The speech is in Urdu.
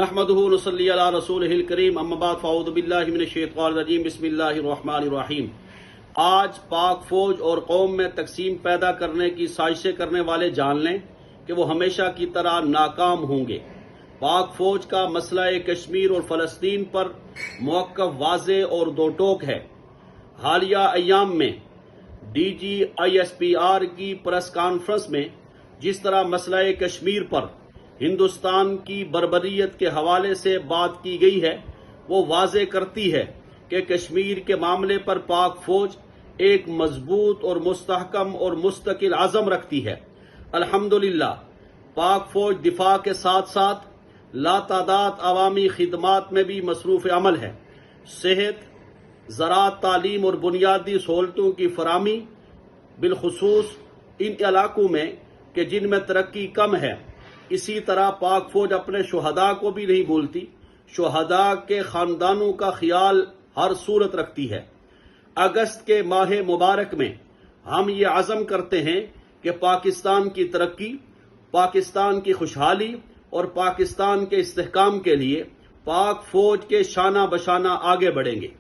نحمدہ ونصلی علی رسولہ الکریم اما بعد فاعوذ باللہ من الشیطان الرجیم بسم اللہ الرحمن الرحیم۔ آج پاک فوج اور قوم میں تقسیم پیدا کرنے کی سازشیں کرنے والے جان لیں کہ وہ ہمیشہ کی طرح ناکام ہوں گے۔ پاک فوج کا مسئلہ کشمیر اور فلسطین پر موقف واضح اور دو ٹوک ہے۔ حالیہ ایام میں D G I S P R کی پریس کانفرنس میں جس طرح مسئلہ کشمیر پر ہندوستان کی بربریت کے حوالے سے بات کی گئی ہے، وہ واضح کرتی ہے کہ کشمیر کے معاملے پر پاک فوج ایک مضبوط اور مستحکم اور مستقل عزم رکھتی ہے۔ الحمدللہ پاک فوج دفاع کے ساتھ ساتھ لاتعداد عوامی خدمات میں بھی مصروف عمل ہے۔ صحت، زراعت، تعلیم اور بنیادی سہولتوں کی فراہمی، بالخصوص ان علاقوں میں کہ جن میں ترقی کم ہے۔ اسی طرح پاک فوج اپنے شہداء کو بھی نہیں بھولتی، شہداء کے خاندانوں کا خیال ہر صورت رکھتی ہے۔ اگست کے ماہ مبارک میں ہم یہ عزم کرتے ہیں کہ پاکستان کی ترقی، پاکستان کی خوشحالی اور پاکستان کے استحکام کے لیے پاک فوج کے شانہ بشانہ آگے بڑھیں گے۔